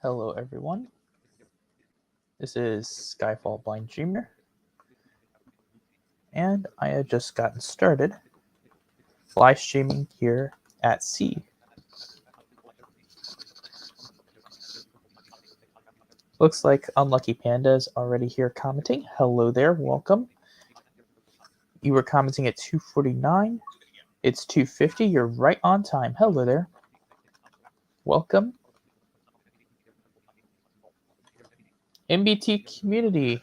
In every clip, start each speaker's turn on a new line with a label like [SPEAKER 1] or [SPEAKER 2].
[SPEAKER 1] Hello everyone, this is Skyfall Blind Dreamer, and I have just gotten started live streaming here at sea. Looks like Unlucky Panda is already here commenting. Hello there, welcome. You were commenting at 2:49. It's 2:50. You're right on time. Hello there. Welcome. MBT community.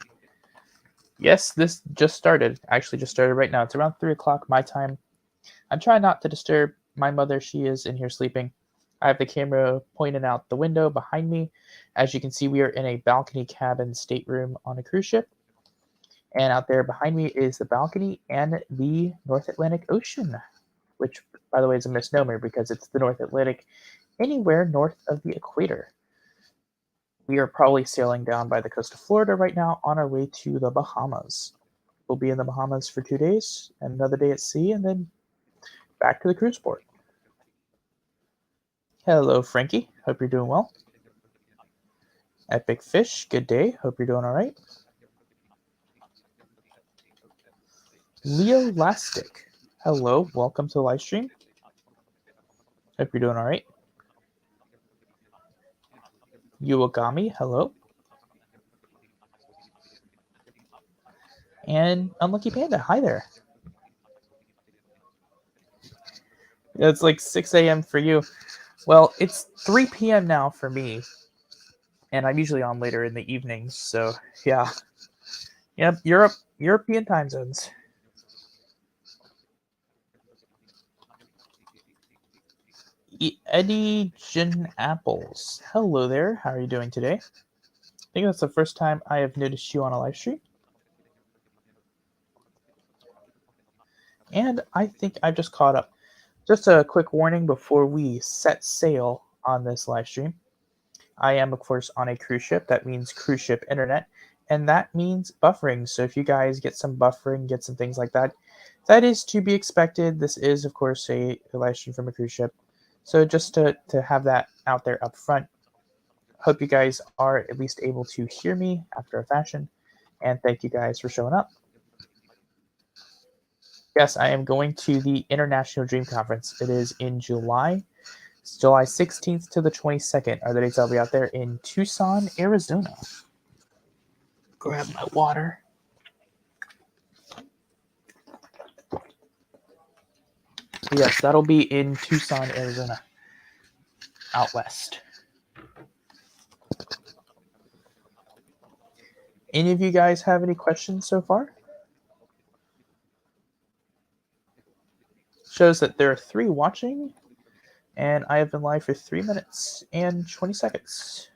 [SPEAKER 1] Yes, this just started. Actually, just started right now. It's around 3 o'clock my time. I'm trying not to disturb my mother. She is in here sleeping. I have the camera pointed out the window behind me. As you can see, we are in a balcony cabin stateroom on a cruise ship. And out there behind me is the balcony and the North Atlantic Ocean, which, by the way, is a misnomer because it's the North Atlantic anywhere north of the equator. We are probably sailing down by the coast of Florida right now on our way to the Bahamas. We'll be in the Bahamas for 2 days, and another day at sea, and then back to the cruise port. Hello, Frankie. Hope you're doing well. Epic Fish, good day. Hope you're doing all right. Leo Lastic, hello. Welcome to the live stream. Hope you're doing all right. Uwagami, hello. And Unlucky Panda, hi there. It's like 6 a.m. for you. Well, it's 3 p.m. now for me. And I'm usually on later in the evenings, so yeah. Yep, European time zones. Eddie Gin Apples. Hello there. How are you doing today? I think that's the first time I have noticed you on a live stream. And I think I've just caught up. Just a quick warning before we set sail on this live stream. I am, of course, on a cruise ship. That means cruise ship internet. And that means buffering. So if you guys get some buffering, get some things like that, that is to be expected. This is, of course, a live stream from a cruise ship. So just to have that out there up front. Hope you guys are at least able to hear me after a fashion. And thank you guys for showing up. Yes, I am going to the International Dream Conference. It is in July. It's July 16th to the 22nd are the dates I'll be out there in Tucson, Arizona. Grab my water. Yes, that'll be in Tucson, Arizona, out west. Any of you guys have any questions so far? Shows that there are 3 watching, and I have been live for 3 minutes and 20 seconds.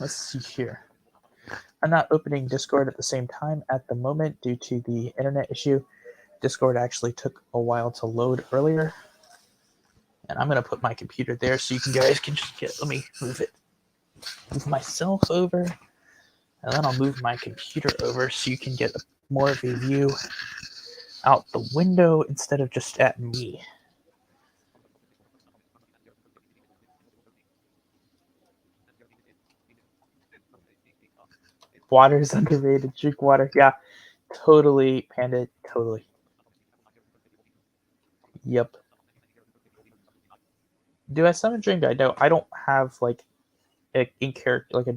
[SPEAKER 1] Let's see here. I'm not opening Discord at the same time at the moment due to the internet issue. Discord actually took a while to load earlier. And I'm going to put my computer there so you guys can just let me move it. Move myself over. And then I'll move my computer over so you can get more of a view out the window instead of just at me. Water is underrated. Drink water. Yeah, totally, Panda. Totally. Yep. Do I summon Dream Guide? No, I don't have like a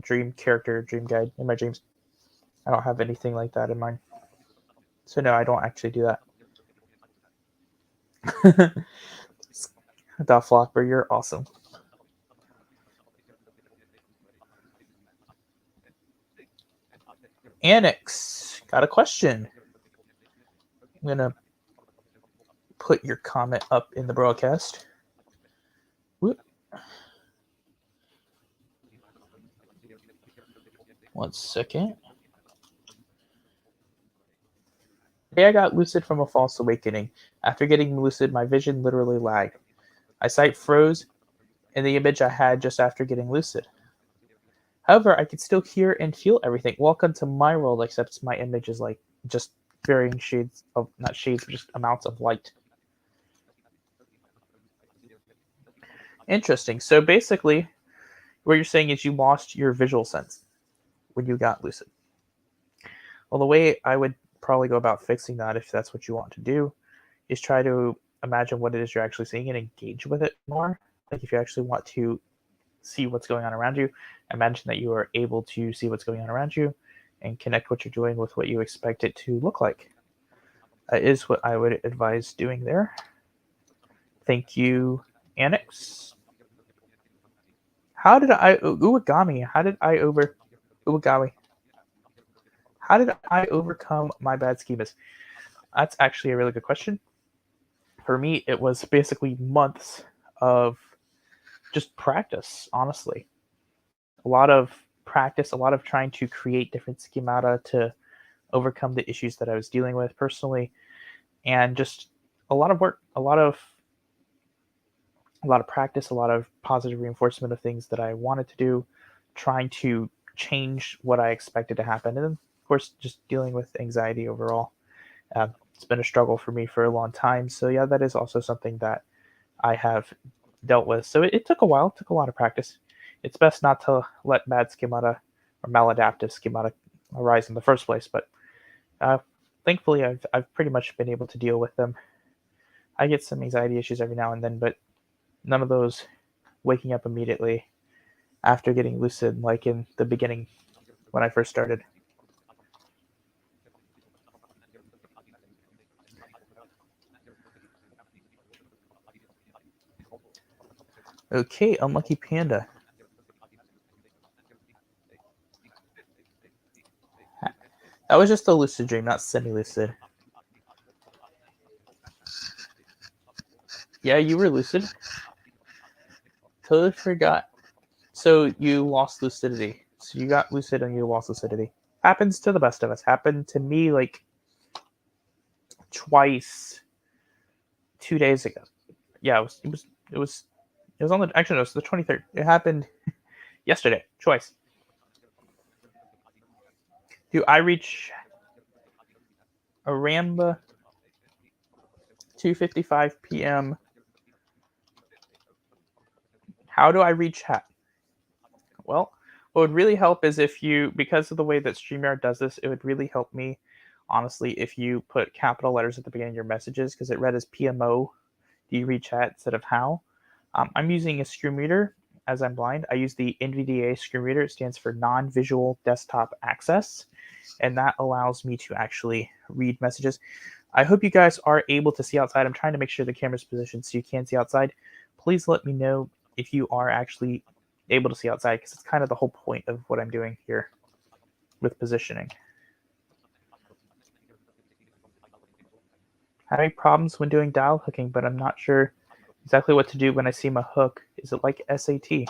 [SPEAKER 1] dream character dream guide in my dreams. I don't have anything like that in mine. So no, I don't actually do that. Flopper, you're awesome. Annex, got a question. I'm gonna put your comment up in the broadcast. Whoop. 1 second. Today I got lucid from a false awakening. After getting lucid, my vision literally lagged. My sight froze in the image I had just after getting lucid. However, I could still hear and feel everything. Welcome to my world, except my image is like just varying shades of, not shades, but just amounts of light. Interesting. So basically, what you're saying is you lost your visual sense when you got lucid. Well, the way I would probably go about fixing that, if that's what you want to do, is try to imagine what it is you're actually seeing and engage with it more. Like if you actually want to see what's going on around you, imagine that you are able to see what's going on around you and connect what you're doing with what you expect it to look like. That is what I would advise doing there. Thank you, Annex. How did I Uwagami? Uwagami? How did I overcome my bad schemas? That's actually a really good question. For me, it was basically months of just practice, honestly. A lot of practice, a lot of trying to create different schemata to overcome the issues that I was dealing with personally, and just a lot of work, a lot of practice, a lot of positive reinforcement of things that I wanted to do, trying to change what I expected to happen, and then of course just dealing with anxiety overall. It's been a struggle for me for a long time, so yeah, that is also something that I have dealt with. So it took a while, it took a lot of practice. It's best not to let bad schemata or maladaptive schemata arise in the first place, but uh, thankfully I've pretty much been able to deal with them. I get some anxiety issues every now and then, but none of those waking up immediately after getting lucid like in the beginning when I first started. Okay, Unlucky Panda. That was just a lucid dream, not semi-lucid. Yeah, you were lucid. Totally forgot. So you lost lucidity. So you got lucid and you lost lucidity. Happens to the best of us. Happened to me like twice 2 days ago. Yeah, it was on the actually no, it's the 23rd. It happened yesterday, twice. Do I reach Aramba 2:55 p.m.? How do I reach chat? Well, what would really help is if you, because of the way that StreamYard does this, it would really help me, honestly, if you put capital letters at the beginning of your messages, because it read as PMO. Do you read chat instead of how? I'm using a screen reader as I'm blind. I use the NVDA screen reader. It stands for non-visual desktop access, and that allows me to actually read messages. I hope you guys are able to see outside. I'm trying to make sure the camera's positioned so you can see outside. Please let me know if you are actually able to see outside, because it's kind of the whole point of what I'm doing here with positioning. Having problems when doing dial hooking, but I'm not sure exactly what to do when I see my hook. Is it like SAT?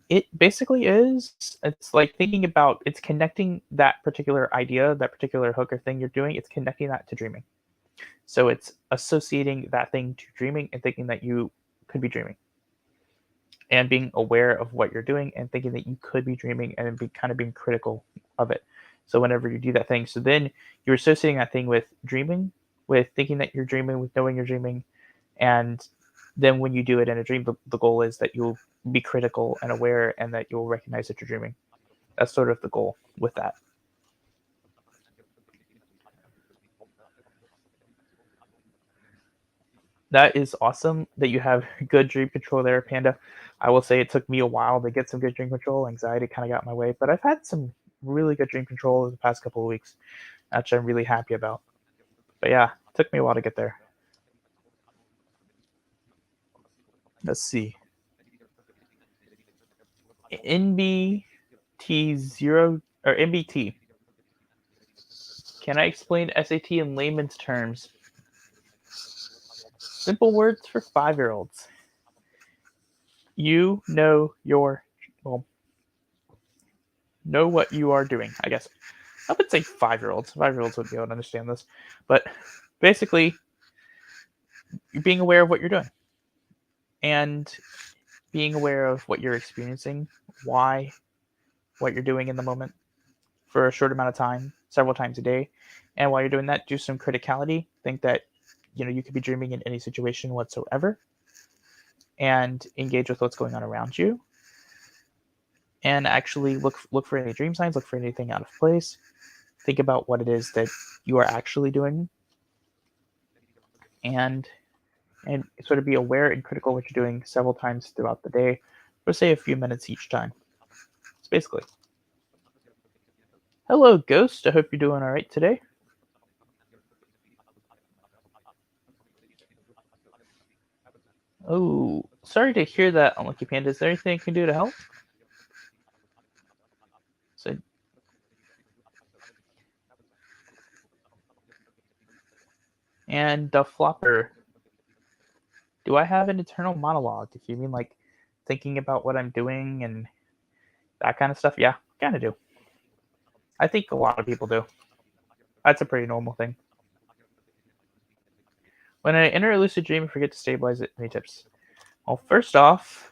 [SPEAKER 1] It basically is. It's like thinking about, it's connecting that particular idea, that particular hook or thing you're doing, it's connecting that to dreaming. So it's associating that thing to dreaming and thinking that you could be dreaming, and being aware of what you're doing and thinking that you could be dreaming, and be kind of being critical of it. So whenever you do that thing, so then you're associating that thing with dreaming, with thinking that you're dreaming, with knowing you're dreaming, and then when you do it in a dream, the goal is that you'll be critical and aware, and that you'll recognize that you're dreaming. That's sort of the goal with that. That is awesome that you have good dream control there, Panda. I will say it took me a while to get some good dream control. Anxiety kind of got in my way, but I've had some really good dream control over the past couple of weeks, which I'm really happy about. But yeah, it took me a while to get there. Let's see. NBT0 or NBT. Can I explain SAT in layman's terms? Simple words for 5-year-olds. You know your, well, know what you are doing, I guess. I would say 5-year-olds. 5-year-olds would be able to understand this. But basically, you're being aware of what you're doing, and being aware of what you're experiencing, why, what you're doing in the moment for a short amount of time, several times a day. And while you're doing that, do some criticality. Think that you could be dreaming in any situation whatsoever. and engage with what's going on around you, and actually look for any dream signs, look for anything out of place. Think about what it is that you are actually doing, and sort of be aware and critical of what you're doing several times throughout the day, or say a few minutes each time. It's basically. Hello, Ghost. I hope you're doing all right today. Oh, sorry to hear that, Unlucky Panda. Is there anything I can do to help? So, and the flopper. Do I have an internal monologue? If you mean like thinking about what I'm doing and that kind of stuff, yeah, kind of do. I think a lot of people do. That's a pretty normal thing. When I enter a lucid dream, I forget to stabilize it. Any tips? Well, first off,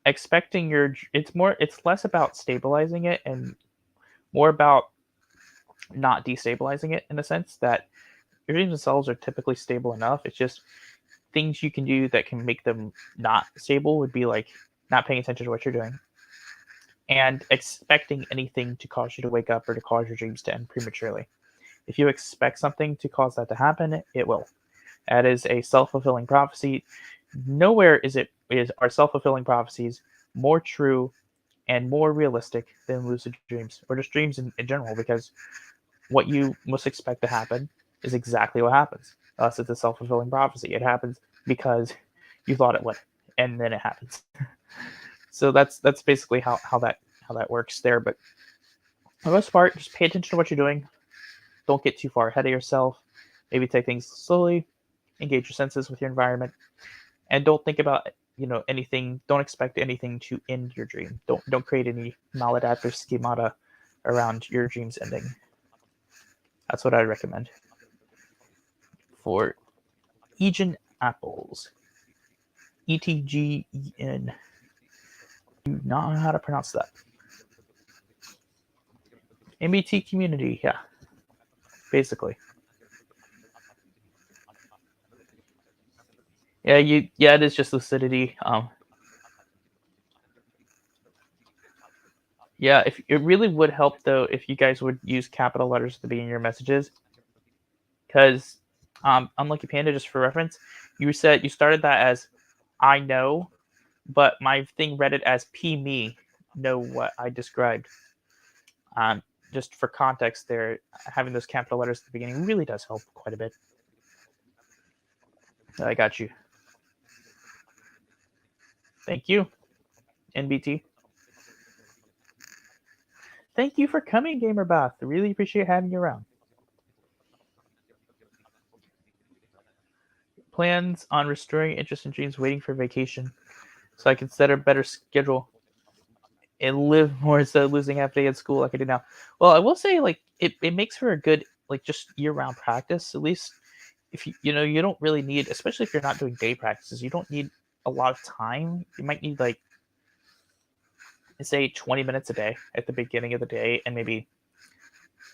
[SPEAKER 1] expecting it's less about stabilizing it and more about not destabilizing it, in the sense that your dreams themselves are typically stable enough. It's just things you can do that can make them not stable would be like not paying attention to what you're doing and expecting anything to cause you to wake up or to cause your dreams to end prematurely. If you expect something to cause that to happen, it will. That is a self-fulfilling prophecy. Nowhere is our self-fulfilling prophecies more true and more realistic than lucid dreams, or just dreams in general, because what you most expect to happen is exactly what happens. Thus, it's a self-fulfilling prophecy. It happens because you thought it would, and then it happens. So that's basically how that works there. But for the most part, just pay attention to what you're doing. Don't get too far ahead of yourself. Maybe take things slowly. Engage your senses with your environment, and don't think about anything. Don't expect anything to end your dream. Don't create any maladaptive schemata around your dreams ending. That's what I recommend. For Egen Apples, ETGEN. Do not know how to pronounce that. MBT community, yeah, basically. Yeah, it is just lucidity. Yeah, if it really would help though if you guys would use capital letters at the beginning of your messages, because Unlucky Panda, just for reference, you started that as I know, but my thing read it as P me know what I described. Just for context, there, having those capital letters at the beginning really does help quite a bit. I got you. Thank you, NBT. Thank you for coming, GamerBath. I really appreciate having you around. Plans on restoring interest in dreams, waiting for vacation, so I can set a better schedule and live more instead of losing half a day at school like I do now. Well, I will say, like, it makes for a good, like, just year-round practice. At least if you don't really need, especially if you're not doing day practices, you don't need a lot of time. You might need, like, say 20 minutes a day at the beginning of the day, and maybe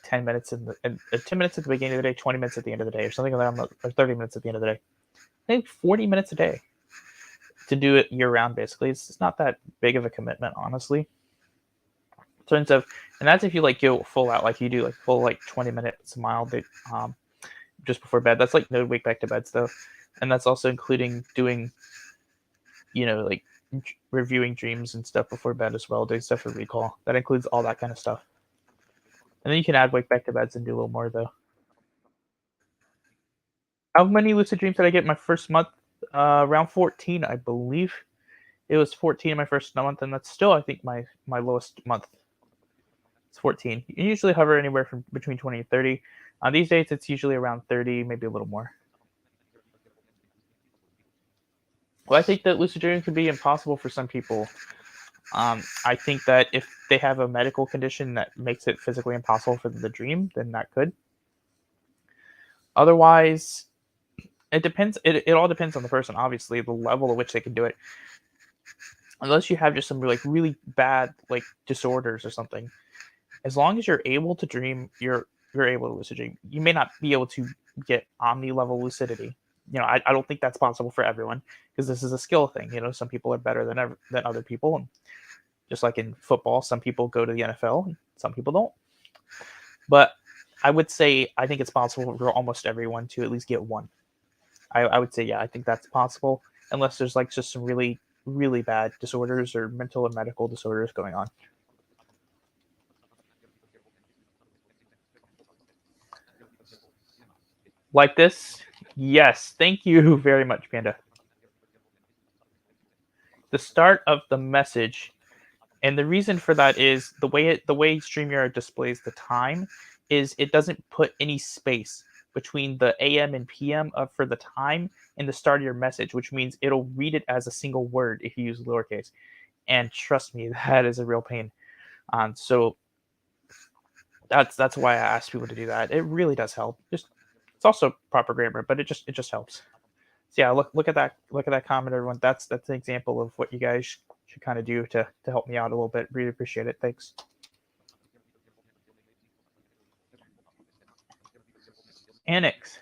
[SPEAKER 1] 10 minutes 10 minutes at the beginning of the day, 20 minutes at the end of the day, or something like that, or 30 minutes at the end of the day. I think 40 minutes a day to do it year round. Basically, it's not that big of a commitment, honestly. In terms of, and that's if you like go full out, like you do, like full, like 20 minutes a mile, just before bed. That's like no wake back to bed stuff, and that's also including doing, like reviewing dreams and stuff before bed as well, doing stuff for recall. That includes all that kind of stuff. And then you can add wake back to beds and do a little more though. How many lucid dreams did I get my first month? Around 14, I believe. It was 14 in my first month, and that's still, I think, my lowest month. It's 14. You usually hover anywhere from between 20 and 30. On these days, it's usually around 30, maybe a little more. Well, I think that lucid dreaming could be impossible for some people. I think that if they have a medical condition that makes it physically impossible for them to dream, then that could. Otherwise, it depends. It all depends on the person, obviously, the level at which they can do it. Unless you have just some really bad like disorders or something. As long as you're able to dream, you're able to lucid dream. You may not be able to get omni level lucidity, I don't think that's possible for everyone because this is a skill thing. Some people are better than other people, and just like in football, some people go to the NFL and some people don't. But I would say I think it's possible for almost everyone to at least get one. I would say, yeah, I think that's possible, unless there's like just some really, really bad disorders or mental and medical disorders going on. Like this? Yes. Thank you very much, Panda. The start of the message, and the reason for that is the way StreamYard displays the time is it doesn't put any space between the AM and PM for the time and the start of your message, which means it'll read it as a single word if you use lowercase. And trust me, that is a real pain. So that's why I ask people to do that. It really does help. It's also proper grammar, but it just helps. So yeah, look at that comment, everyone. That's an example of what you guys should kind of do to help me out a little bit. Really appreciate it. Thanks. Annex.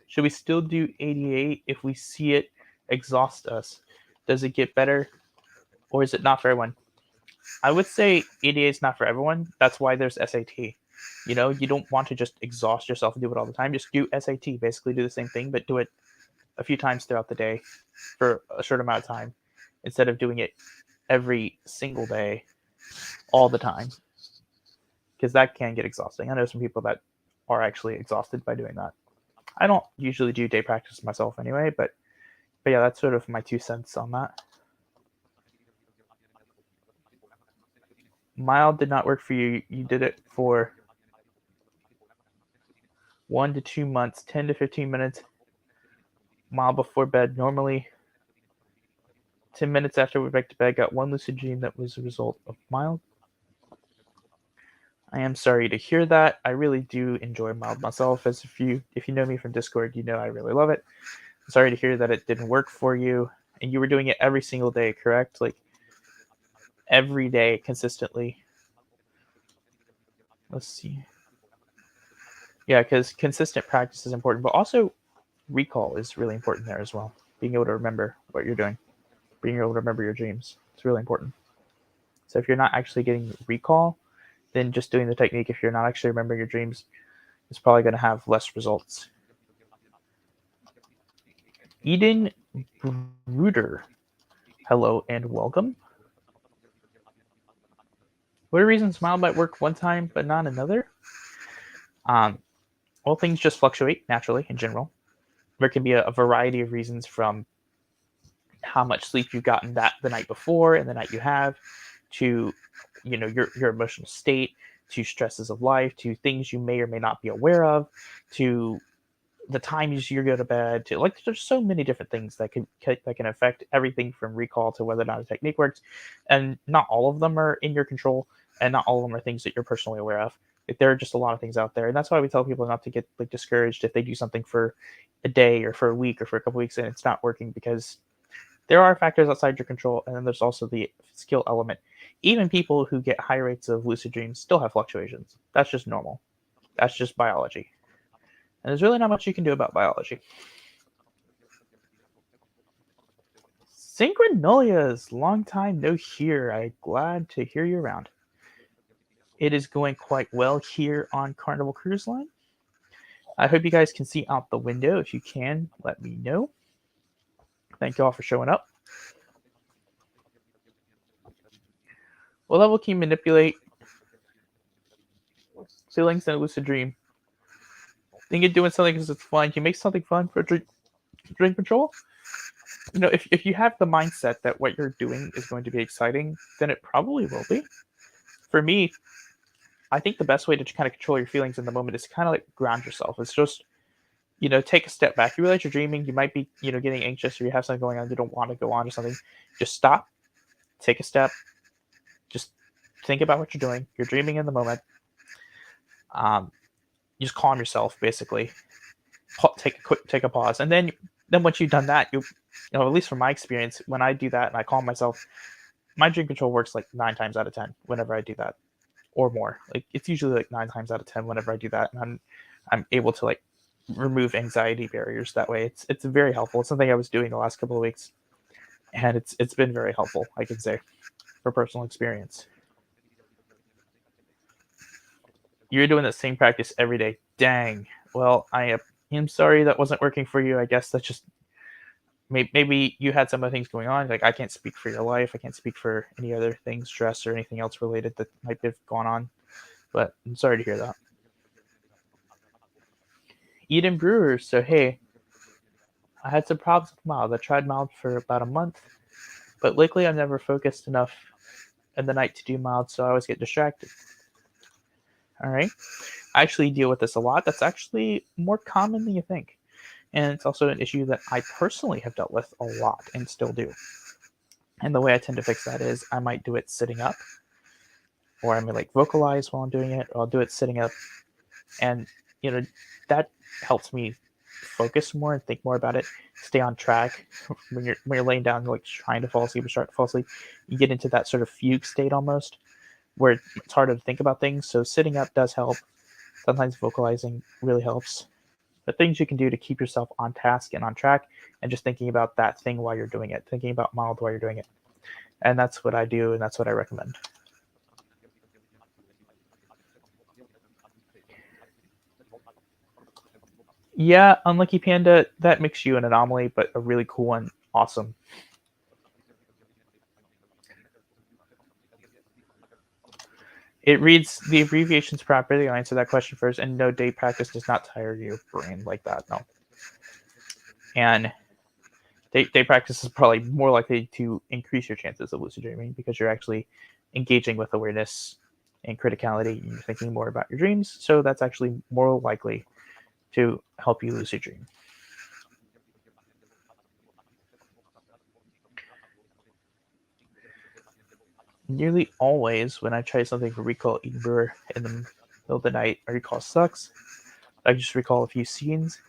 [SPEAKER 1] Should we still do 88 if we see it exhaust us? Does it get better, or is it not for everyone? I would say 88 is not for everyone. That's why there's SAT. You don't want to just exhaust yourself and do it all the time. Just do SAT. Basically, do the same thing, but do it a few times throughout the day for a short amount of time instead of doing it every single day all the time, because that can get exhausting. I know some people that are actually exhausted by doing that. I don't usually do day practice myself anyway, but yeah, that's sort of my 2 cents on that. Mild did not work for you. You did it for 1 to 2 months, 10 to 15 minutes, mild before bed. Normally 10 minutes after we back to bed, got one lucid dream that was a result of mild. I am sorry to hear that. I really do enjoy mild myself. As if you know me from Discord, you know I really love it. I'm sorry to hear that it didn't work for you. And you were doing it every single day, correct? Like every day consistently. Let's see. Yeah, because consistent practice is important, but also recall is really important there as well. Being able to remember what you're doing, being able to remember your dreams. It's really important. So if you're not actually getting recall, then just doing the technique, if you're not actually remembering your dreams, is probably going to have less results. Eden Bruder, hello and welcome. What are reasons Smile might work one time but not another? Well, things just fluctuate naturally in general. There can be a variety of reasons, from how much sleep you've gotten the night before and the night you have, to your emotional state, to stresses of life, to things you may or may not be aware of, to the times you go to bed, to like there's so many different things that can affect everything from recall to whether or not a technique works, and not all of them are in your control, and not all of them are things that you're personally aware of. Like, there are just a lot of things out there, and that's why we tell people not to get like discouraged if they do something for a day or for a week or for a couple weeks and it's not working, because there are factors outside your control, and then there's also the skill element. Even people who get high rates of lucid dreams still have fluctuations. That's just normal. That's just biology. And there's really not much you can do about biology. Synchronolias, long time no hear. I'm glad to hear you around. It is going quite well here on Carnival Cruise Line. I hope you guys can see out the window. If you can, let me know. Thank you all for showing up. What level can you manipulate feelings in a lucid dream? Think you're doing something because it's fun. Can you make something fun for dream control? If you have the mindset that what you're doing is going to be exciting, then it probably will be. For me, I think the best way to kind of control your feelings in the moment is to kind of like ground yourself. It's just, take a step back. You realize you're dreaming. You might be, getting anxious, or you have something going on. You don't want to go on or something. Just stop, take a step, just think about what you're doing. You're dreaming in the moment. You just calm yourself, basically. Take a pause, and then once you've done that, at least from my experience, when I do that and I calm myself, my dream control works like 9 times out of 10 whenever I do that, or more. Like, it's usually like 9 times out of 10 whenever I do that, and I'm able to like remove anxiety barriers that way. It's very helpful. It's something I was doing the last couple of weeks, and it's been very helpful, I can say, for personal experience. You're doing the same practice every day. Dang. Well, I am sorry that wasn't working for you. I guess that's just maybe you had some other things going on. Like, I can't speak for your life. I can't speak for any other things, stress or anything else related that might have gone on. But I'm sorry to hear that. Eden Brewer. So hey, I had some problems with mild. I tried mild for about a month, but lately I've never focused enough in the night to do mild, so I always get distracted. All right. I actually deal with this a lot. That's actually more common than you think. And it's also an issue that I personally have dealt with a lot and still do. And the way I tend to fix that is I might do it sitting up, or I may like vocalize while I'm doing it, or I'll do it sitting up. And, that helps me focus more and think more about it, stay on track. When you're laying down, like trying to fall asleep or start to fall asleep, you get into that sort of fugue state almost, where it's harder to think about things. So sitting up does help. Sometimes vocalizing really helps. The things you can do to keep yourself on task and on track, and just thinking about that thing while you're doing it, thinking about mild while you're doing it. And that's what I do, and that's what I recommend. Yeah, Unlucky Panda, that makes you an anomaly, but a really cool one. Awesome. It reads the abbreviations properly. I'll answer that question first. And no, day practice does not tire your brain like that. No. And day practice is probably more likely to increase your chances of lucid dreaming because you're actually engaging with awareness and criticality. And you're thinking more about your dreams. So that's actually more likely to help you lucid dream. Nearly always, when I try something for recall Eden Brewer in the middle of the night, my recall sucks. I just recall a few scenes.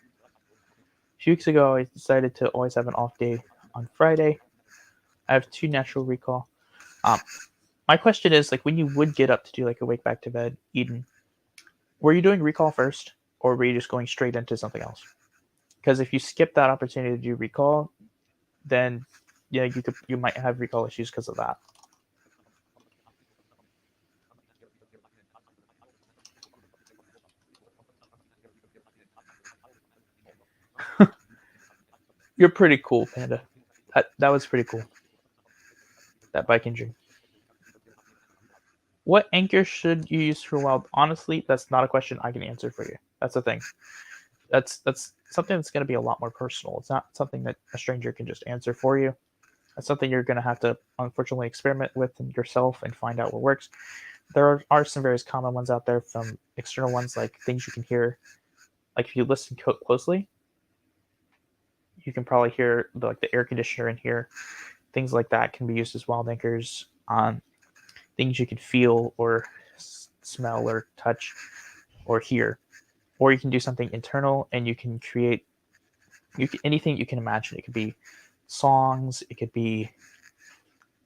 [SPEAKER 1] A few weeks ago, I decided to always have an off day on Friday. I have 2 natural recall. My question is, like, when you would get up to do like a wake back to bed, Eden, were you doing recall first, or were you just going straight into something else? Because if you skip that opportunity to do recall, then you might have recall issues because of that. You're pretty cool, Panda. That was pretty cool. That bike injury. What anchor should you use for wild? Honestly, that's not a question I can answer for you. That's the thing. That's something that's going to be a lot more personal. It's not something that a stranger can just answer for you. That's something you're going to have to unfortunately experiment with yourself and find out what works. There are some various common ones out there from external ones, like things you can hear. Like if you listen closely, you can probably hear the air conditioner in here. Things like that can be used as wild anchors on things you can feel or smell or touch or hear. Or you can do something internal and you can create anything you can imagine. It could be songs, it could be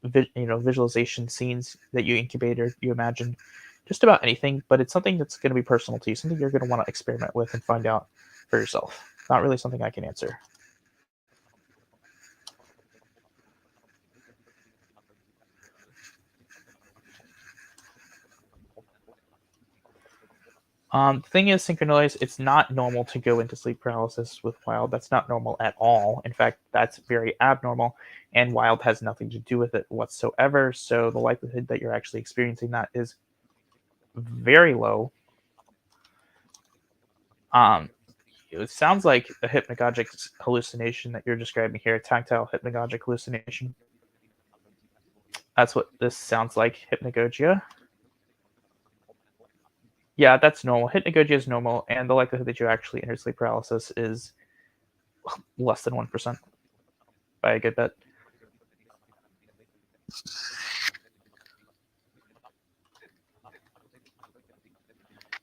[SPEAKER 1] visualization scenes that you incubate or you imagine, just about anything. But it's something that's going to be personal to you, something you're going to want to experiment with and find out for yourself. Not really something I can answer. The thing is, synchronized, it's not normal to go into sleep paralysis with wild. That's not normal at all. In fact, that's very abnormal, and wild has nothing to do with it whatsoever. So the likelihood that you're actually experiencing that is very low. It sounds like a hypnagogic hallucination that you're describing here, a tactile hypnagogic hallucination. That's what this sounds like, hypnagogia. Yeah, that's normal. Hypnagogia is normal, and the likelihood that you actually enter sleep paralysis is less than 1% by a good bet.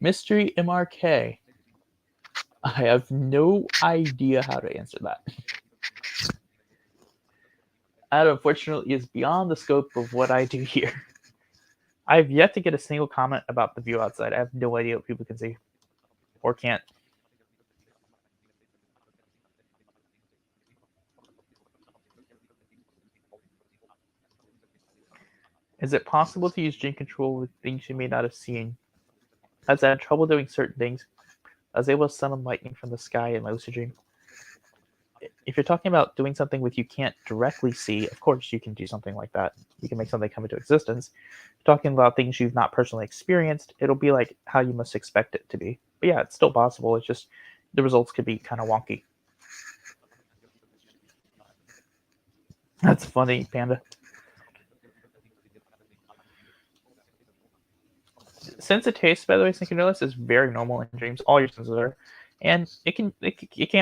[SPEAKER 1] Mystery MRK. I have no idea how to answer that. That unfortunately is beyond the scope of what I do here. I have yet to get a single comment about the view outside. I have no idea what people can see or can't. Is it possible to use dream control with things you may not have seen? As I had trouble doing certain things, I was able to summon lightning from the sky in my lucid dream. If you're talking about doing something with you can't directly see, of course you can do something like that. You can make something come into existence. If you're talking about things you've not personally experienced, it'll be like how you must expect it to be. But yeah, it's still possible. It's just the results could be kind of wonky. That's funny, Panda. Sensitivity, by the way, synchronous is very normal in dreams. All your senses are, and it can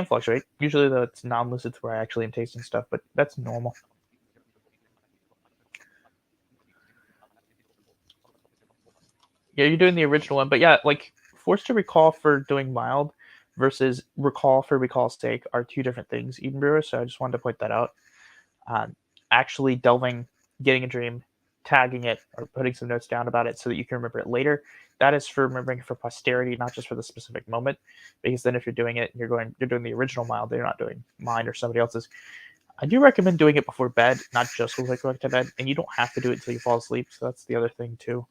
[SPEAKER 1] fluctuate. Usually, though, it's non-lucid where I actually am tasting stuff, but that's normal. Yeah, you're doing the original one, but yeah, like forced to recall for doing mild versus recall for recall's sake are two different things, Eden Brewer. So I just wanted to point that out. Actually delving, getting a dream, tagging it, or putting some notes down about it so that you can remember it later. That is for remembering for posterity, not just for the specific moment. Because then if you're doing it, you're doing the original mild, you're not doing mine or somebody else's. I do recommend doing it before bed, not just before going to bed, and you don't have to do it until you fall asleep. So that's the other thing too.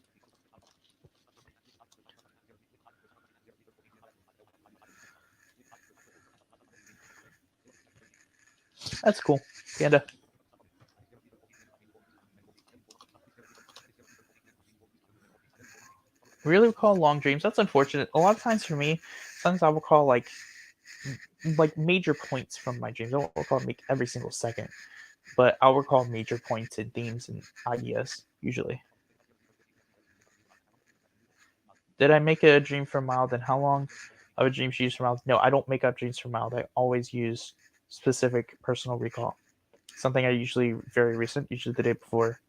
[SPEAKER 1] That's cool, Panda. Really recall long dreams. That's unfortunate. A lot of times for me, sometimes I will recall like major points from my dreams. I won't recall every single second, but I'll recall major points and themes and ideas usually. Did I make a dream for mild and how long of a dream she used for mild? No, I don't make up dreams for mild. I always use specific personal recall. Something I usually very recent, usually the day before.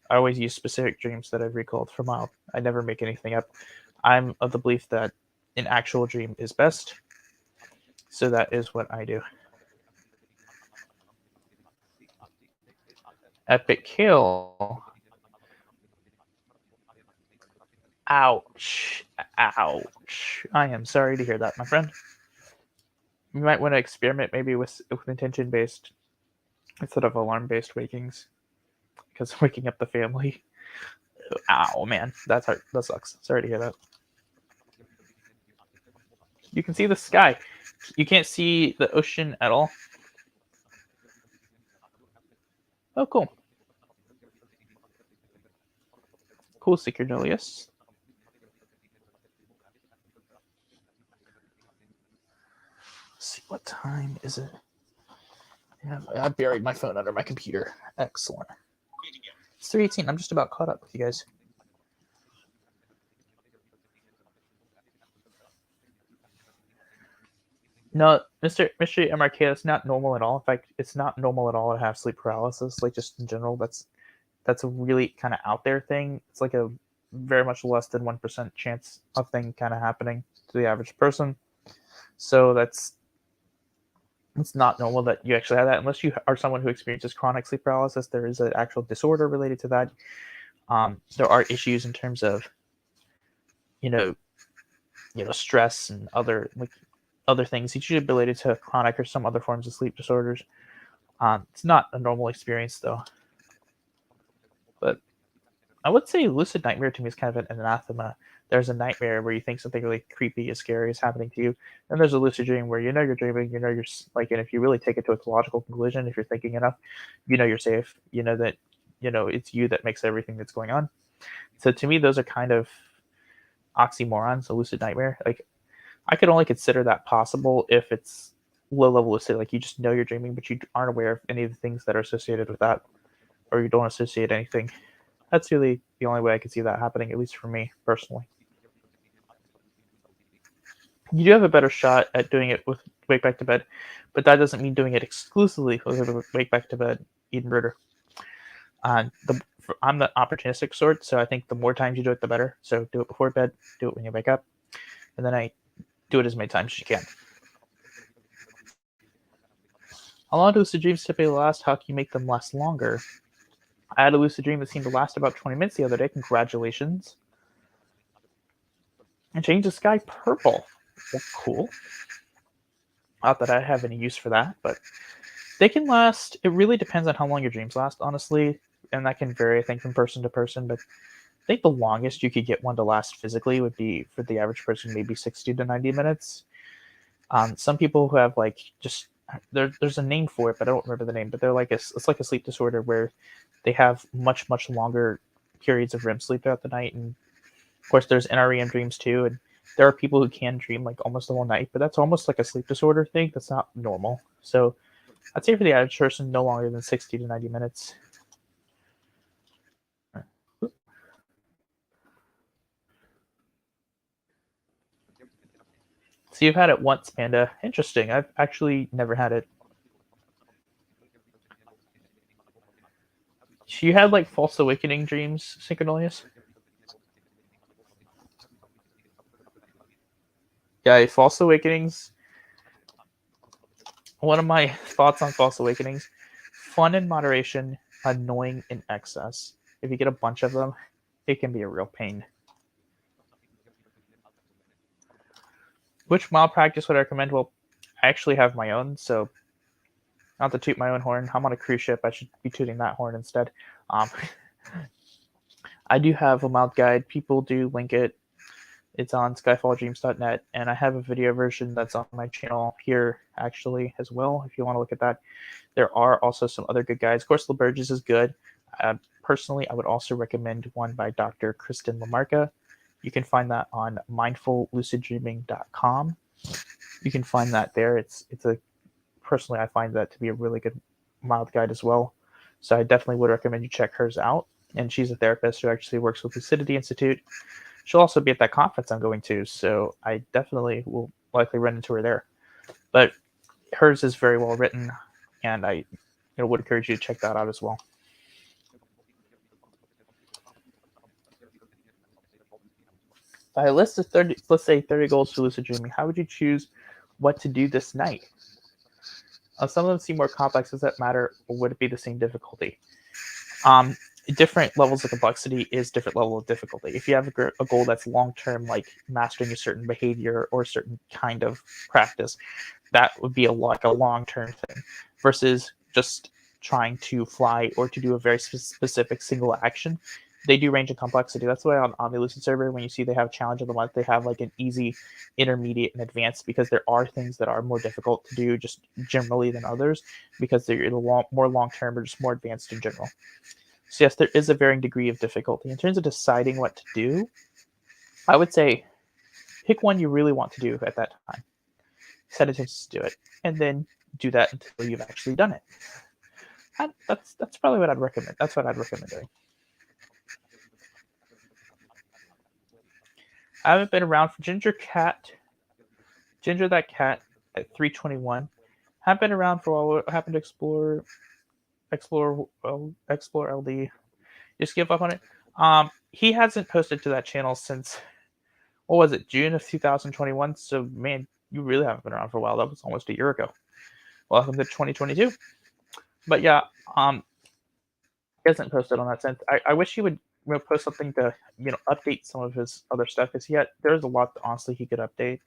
[SPEAKER 1] I always use specific dreams that I've recalled for mild. I never make anything up. I'm of the belief that an actual dream is best, so that is what I do. Epic kill. Ouch. Ouch. I am sorry to hear that, my friend. You might want to experiment maybe with intention based instead of alarm based wakings because waking up the family. Ow, man. That's hard. That sucks. Sorry to hear that. You can see the sky. You can't see the ocean at all. Oh, cool. Cool, Cornelius. Let's see, what time is it? Yeah, I buried my phone under my computer. Excellent. It's 3:18. I'm just about caught up with you guys. No, Mr. MRK, that's not normal at all. In fact, it's not normal at all to have sleep paralysis. Like just in general, that's a really kind of out there thing. It's like a very much less than 1% chance of thing kind of happening to the average person. So it's not normal that you actually have that unless you are someone who experiences chronic sleep paralysis. There is an actual disorder related to that. There are issues in terms of you know stress and other things. It's usually related to chronic or some other forms of sleep disorders. It's not a normal experience though. But I would say lucid nightmare to me is kind of an anathema. There's a nightmare where you think something really creepy and scary is happening to you, and there's a lucid dream where you know you're dreaming, you know you're like, and if you really take it to its logical conclusion, if you're thinking enough, you know you're safe. You know that it's you that makes everything that's going on. So to me, those are kind of oxymorons. A lucid nightmare, like I could only consider that possible if it's low level lucid, like you just know you're dreaming, but you aren't aware of any of the things that are associated with that, or you don't associate anything. That's really the only way I could see that happening, at least for me personally. You do have a better shot at doing it with Wake Back to Bed, but that doesn't mean doing it exclusively with Wake Back to Bed, Eden Ritter. I'm the opportunistic sort, so I think the more times you do it, the better. So do it before bed, do it when you wake up, and then I do it as many times as you can. How long do lucid dreams typically last? How can you make them last longer? I had a lucid dream that seemed to last about 20 minutes the other day. Congratulations. And change the sky purple. Well, cool. Not that I have any use for that, but they can last. It really depends on how long your dreams last, honestly. and that can vary, I think, from person to person, but I think the longest you could get one to last physically would be, for the average person, maybe 60 to 90 minutes. Some people who have like just there's a name for it, but I don't remember the name. But they're like it's like a sleep disorder where they have much longer periods of REM sleep throughout the night, and of course there's NREM dreams too. And there are people who can dream like almost the whole night, but that's almost like a sleep disorder thing. That's not normal. So I'd say for the average person, no longer than 60 to 90 minutes. So you've had it once, Panda. Interesting. I've actually never had it. You had like false awakening dreams, Synchronolius? Yeah, false awakenings. One of my thoughts on false awakenings: fun in moderation, annoying in excess. If you get a bunch of them, it can be a real pain. Which mild practice would I recommend? Well, I actually have my own, so not to toot my own horn. I'm on a cruise ship. I should be tooting that horn instead. Um, I do have a mild guide. People do link it. It's on skyfalldreams.net, and I have a video version that's on my channel here actually as well, if you want to look at that. There are also some other good guides. Of course, LaBurge's is good. Personally, I would also recommend one by Dr. Kristen Lamarca. You can find that on mindfulluciddreaming.com. You can find that there. It's a personally, I find that to be a really good mild guide as well. So I definitely would recommend you check hers out. And she's a therapist who actually works with Lucidity Institute. She'll also be at that conference I'm going to, so I definitely will likely run into her there. But hers is very well written, and I would encourage you to check that out as well. If I list of 30, let's say 30 goals for lucid dreaming, how would you choose what to do this night? Some of them seem more complex. Does that matter, or would it be the same difficulty? Different levels of complexity is different level of difficulty. If you have a goal that's long-term, like mastering a certain behavior or a certain kind of practice, that would be like a long-term thing versus just trying to fly or to do a very specific single action. They do range in complexity. That's why on the Lucid server, when you see they have challenge of the month, they have like an easy, intermediate, and advanced, because there are things that are more difficult to do just generally than others, because they're more long-term or just more advanced in general. So yes, there is a varying degree of difficulty. In terms of deciding what to do, I would say pick one you really want to do at that time. Set intentions to do it, and then do that until you've actually done it. And that's probably what I'd recommend. That's what I'd recommend doing. I haven't been around for Ginger that cat at 321. Haven't been around for a while. Happened to explore LD. Just give up on it. He hasn't posted to that channel since, what was it, June of 2021. So man, you really haven't been around for a while. That was almost a year ago. Welcome to 2022. But yeah, he hasn't posted on that since. I wish he would post something to update some of his other stuff, because there's a lot that honestly he could update,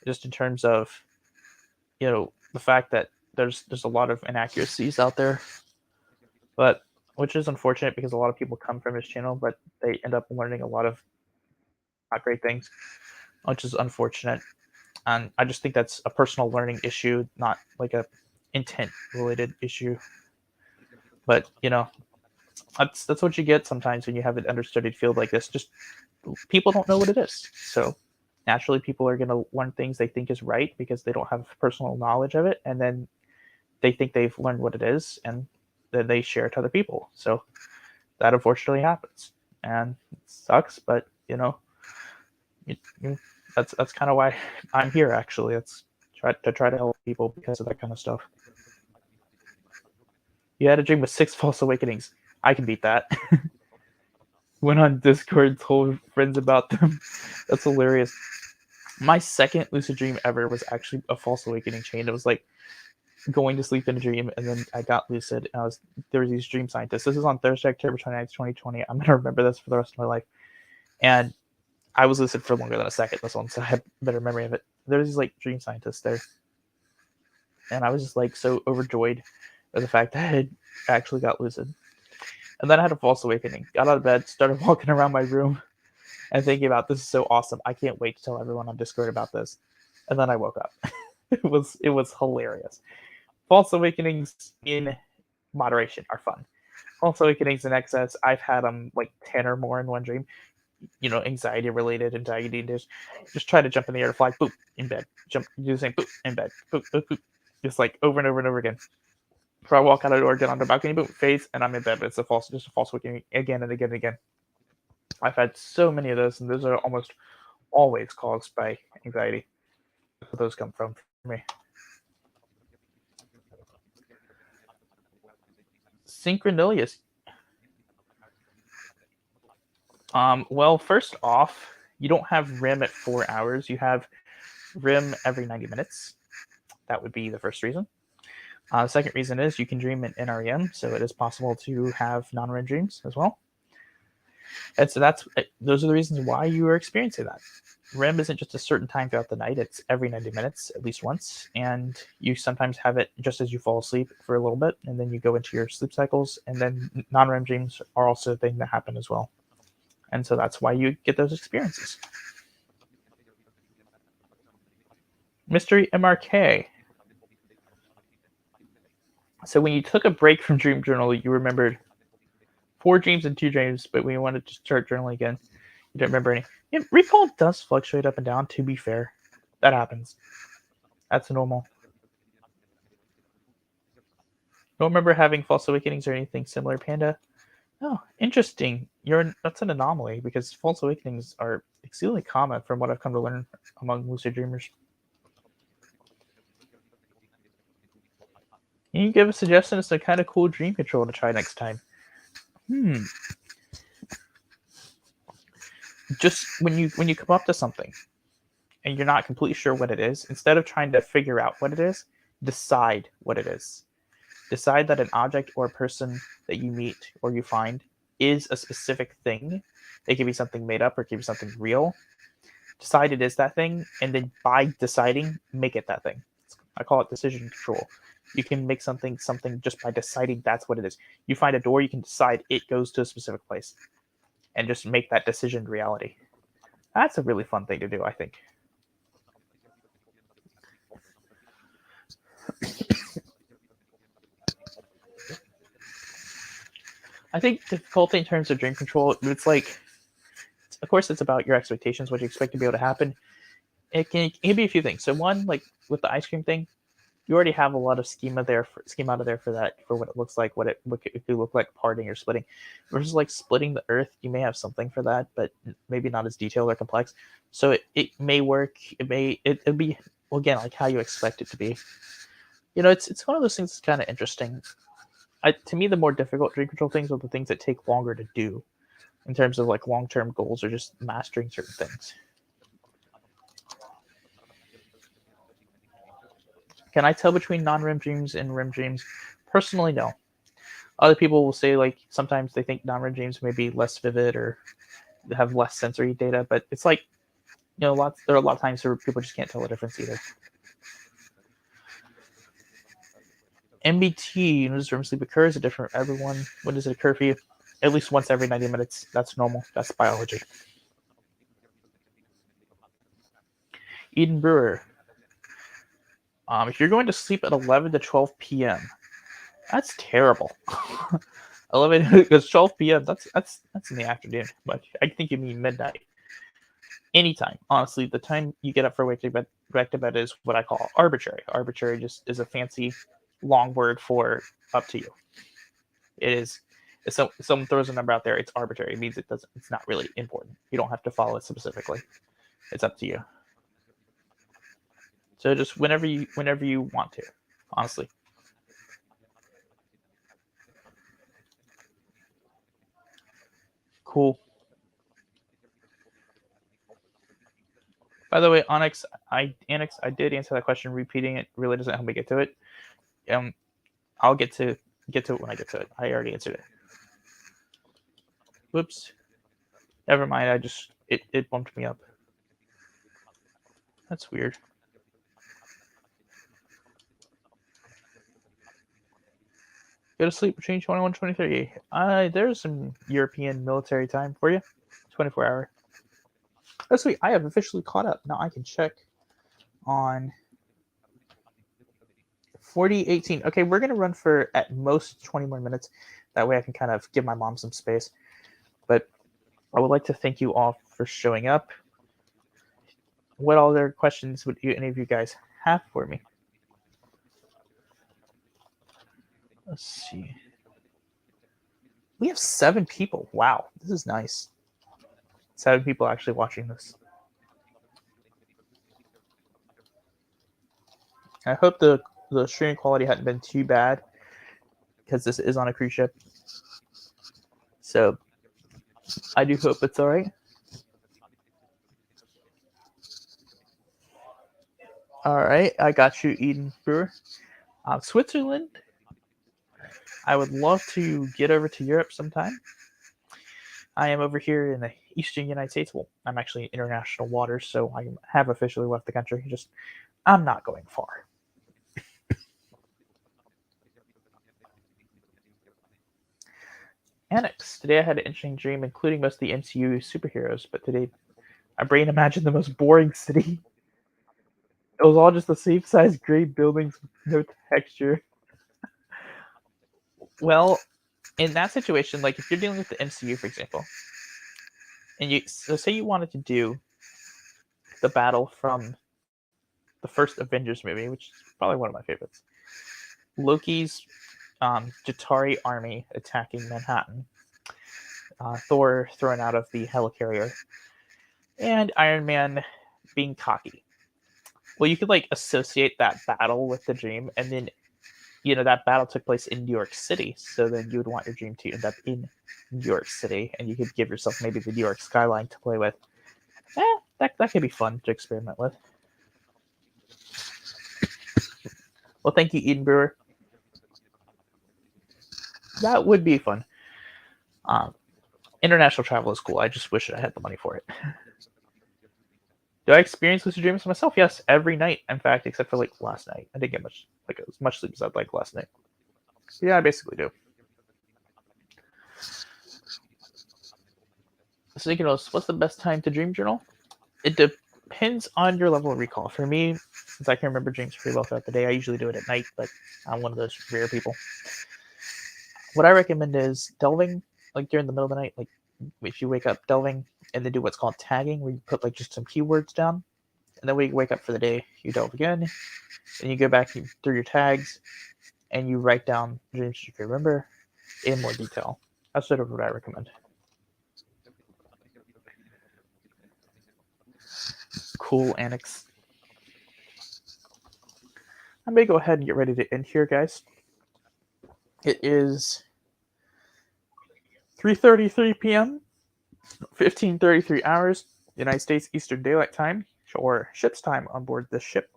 [SPEAKER 1] just in terms of the fact that there's a lot of inaccuracies out there, but which is unfortunate because a lot of people come from his channel, but they end up learning a lot of not great things, which is unfortunate. And I just think that's a personal learning issue, not like a intent related issue. But that's what you get sometimes when you have an understudied field like this. Just people don't know what it is, so naturally people are going to learn things they think is right because they don't have personal knowledge of it, and then they think they've learned what it is, and then they share it to other people. So that unfortunately happens, and it sucks, but that's kind of why I'm here, actually. It's try to help people because of that kind of stuff. You had a dream with 6 false awakenings. I can beat that. Went on Discord, told friends about them. That's hilarious. My second lucid dream ever was actually a false awakening chain. It was like going to sleep in a dream, and then I got lucid, and there were these dream scientists. This is on Thursday, October 29th, 2020. I'm gonna remember this for the rest of my life. And I was lucid for longer than a second, this one, so I have better memory of it. There was these like dream scientists there, and I was just like so overjoyed by the fact that I had actually got lucid. And then I had a false awakening. Got out of bed, started walking around my room, and thinking about, this is so awesome. I can't wait to tell everyone on Discord about this. And then I woke up. It was hilarious. False awakenings in moderation are fun. False awakenings in excess, I've had them like 10 or more in one dream. Anxiety related, anxiety just try to jump in the air to fly, boop, in bed. Jump, do the same, boop, in bed, boop, boop, boop. Just like over and over and over again. So I walk out of the door, get on the balcony, boom, fades, and I'm in bed. But it's just a false awakening again and again and again. I've had so many of those, and those are almost always caused by anxiety. That's where those come from for me. Synchronilius. Well, first off, you don't have REM at 4 hours. You have REM every 90 minutes. That would be the first reason. The second reason is you can dream in NREM, so it is possible to have non-REM dreams as well. And so those are the reasons why you are experiencing that. REM isn't just a certain time throughout the night. It's every 90 minutes, at least once. And you sometimes have it just as you fall asleep for a little bit, and then you go into your sleep cycles. And then non-REM dreams are also a thing that happen as well. And so that's why you get those experiences. Mystery MRK. So when you took a break from Dream Journal, you remembered 4 dreams and 2 dreams, but when you wanted to start journaling again, you don't remember any. Yeah, recall does fluctuate up and down, to be fair. That happens. That's normal. Don't remember having false awakenings or anything similar, Panda? Oh, interesting. That's an anomaly, because false awakenings are exceedingly common from what I've come to learn among lucid dreamers. Can you give a suggestion as to kind of cool dream control to try next time? Just when you come up to something and you're not completely sure what it is, instead of trying to figure out what it is, decide what it is. Decide that an object or a person that you meet or you find is a specific thing. It can be something made up or it can be something real. Decide it is that thing, and then by deciding, make it that thing. I call it decision control. You can make something just by deciding that's what it is. You find a door, you can decide it goes to a specific place and just make that decision reality. That's a really fun thing to do, I think. I think difficulty in terms of dream control, it's like, of course, it's about your expectations, what you expect to be able to happen. It can be a few things. So one, like with the ice cream thing, you already have a lot of schema out of there for that, for what it looks like, what it could look like parting or splitting. Versus like splitting the earth, you may have something for that, but maybe not as detailed or complex. So it may work. It'll be, well, again, like how you expect it to be. It's one of those things that's kind of interesting. To me, the more difficult dream control things are the things that take longer to do, in terms of like long-term goals or just mastering certain things. Can I tell between non-REM dreams and REM dreams? Personally, no. Other people will say like sometimes they think non-REM dreams may be less vivid or have less sensory data, but it's like, there are a lot of times where people just can't tell the difference either. MBT, when does REM sleep occur? Is it different for everyone? When does it occur for you? At least once every 90 minutes. That's normal. That's biology. Eden Brewer. If you're going to sleep at 11 to 12 p.m., that's terrible. 11 because 12 p.m. That's in the afternoon, but I think you mean midnight. Anytime, honestly, the time you get up for back to bed is what I call arbitrary. Arbitrary just is a fancy, long word for up to you. It is. If someone throws a number out there, it's arbitrary. It means it's not really important. You don't have to follow it specifically. It's up to you. So just whenever you want to, honestly. Cool. By the way, Onyx, I did answer that question. Repeating it really doesn't help me get to it. I'll get to it when I get to it. I already answered it. Whoops. Never mind. It bumped me up. That's weird. Go to sleep between 21 and 23. There's some European military time for you. 24 hour. Oh, sweet. I have officially caught up. Now I can check on 4018. Okay, we're going to run for at most 20 more minutes. That way I can kind of give my mom some space. But I would like to thank you all for showing up. What other questions would any of you guys have for me? Let's see. We have 7 people. Wow, this is nice. 7 people actually watching this. I hope the streaming quality hadn't been too bad because this is on a cruise ship. So I do hope it's all right. All right, I got you, Eden Brewer. Switzerland. I would love to get over to Europe sometime. I am over here in the eastern United States. Well, I'm actually in international waters, so I have officially left the country. Just, I'm not going far. Annex. Today I had an interesting dream, including most of the MCU superheroes, but today my brain imagined the most boring city. It was all just the same size gray buildings with no texture. Well, in that situation, like if you're dealing with the MCU, for example, and say you wanted to do the battle from the first Avengers movie, which is probably one of my favorites. Loki's Jatari army attacking Manhattan, Thor thrown out of the helicarrier, and Iron Man being cocky. Well, you could like associate that battle with the dream, and then that battle took place in New York City. So then you would want your dream to end up in New York City, and you could give yourself maybe the New York skyline to play with. That could be fun to experiment with. Well, thank you, Eden Brewer. That would be fun. International travel is cool. I just wish I had the money for it. Do I experience lucid dreams myself? Yes, every night. In fact, except for like last night, I didn't get as much sleep as I'd like last night. Yeah, I basically do. So, what's the best time to dream journal? It depends on your level of recall. For me, since I can remember dreams pretty well throughout the day, I usually do it at night, but I'm one of those rare people. What I recommend is delving, like during the middle of the night, like if you wake up, delving, and then do what's called tagging, where you put like just some keywords down, and then when you wake up for the day, you delve again, and you go back through your tags, and you write down dreams you can remember in more detail. That's sort of what I recommend. Cool, Annex. I'm going to go ahead and get ready to end here, guys. It is 3:33 p.m., 15:33 hours, United States Eastern Daylight Time, or ship's time on board this ship.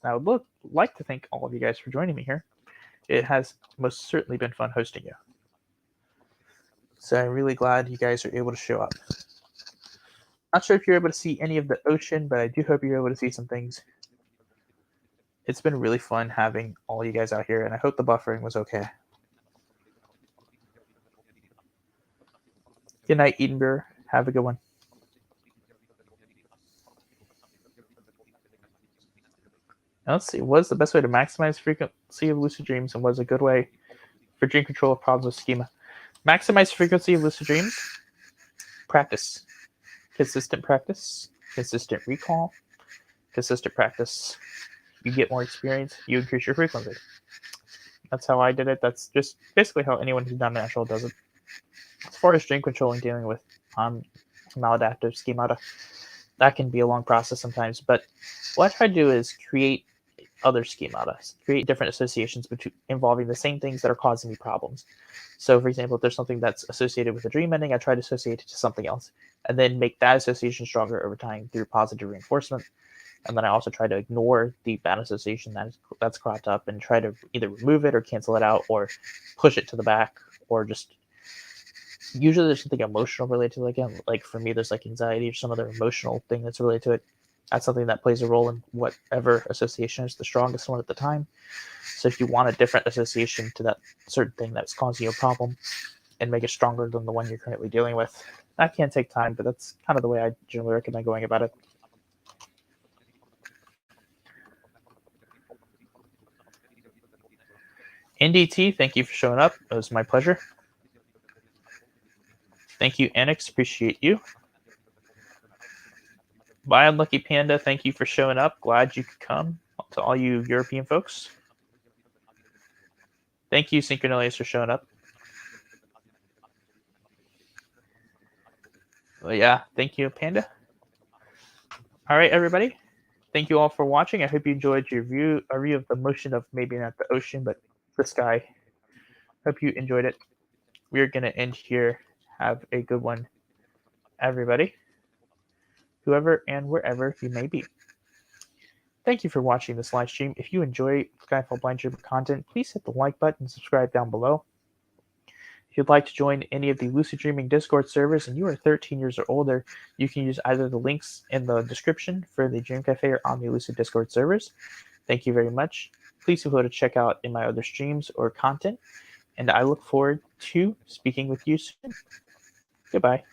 [SPEAKER 1] I would like to thank all of you guys for joining me here. It has most certainly been fun hosting you. So I'm really glad you guys are able to show up. Not sure if you're able to see any of the ocean, but I do hope you're able to see some things. It's been really fun having all you guys out here, and I hope the buffering was okay. Good night, Edinburgh. Have a good one. Now let's see. What is the best way to maximize frequency of lucid dreams, and what is a good way for dream control of problems with schema? Maximize frequency of lucid dreams. Practice. Consistent practice. Consistent recall. Consistent practice. You get more experience. You increase your frequency. That's how I did it. That's just basically how anyone who's done natural does it. As far as dream control and dealing with maladaptive schemata, that can be a long process sometimes. But what I try to do is create other schemata, create different associations involving the same things that are causing me problems. So, for example, if there's something that's associated with a dream ending, I try to associate it to something else, and then make that association stronger over time through positive reinforcement. And then I also try to ignore the bad association that's cropped up and try to either remove it or cancel it out or push it to the back, or just usually there's something emotional related to it. Again, like for me, there's like anxiety or some other emotional thing that's related to it. That's something that plays a role in whatever association is the strongest one at the time. So if you want a different association to that certain thing that's causing you a problem and make it stronger than the one you're currently dealing with, that can take time, but that's kind of the way I generally recommend going about it. NDT, thank you for showing up. It was my pleasure. Thank you, Anix. Appreciate you. Bye, Unlucky Panda. Thank you for showing up. Glad you could come. To all you European folks. Thank you, Synchronilius, for showing up. Well, yeah, thank you, Panda. All right, everybody. Thank you all for watching. I hope you enjoyed a review of the motion of maybe not the ocean, but the sky. Hope you enjoyed it. We're going to end here. Have a good one, everybody, whoever and wherever you may be. Thank you for watching this live stream. If you enjoy Skyfall Blind Dreamer content, please hit the like button and subscribe down below. If you'd like to join any of the Lucid Dreaming Discord servers and you are 13 years or older, you can use either the links in the description for the Dream Cafe or on the Lucid Discord servers. Thank you very much. Please feel free to check out in my other streams or content, and I look forward to speaking with you soon. Goodbye.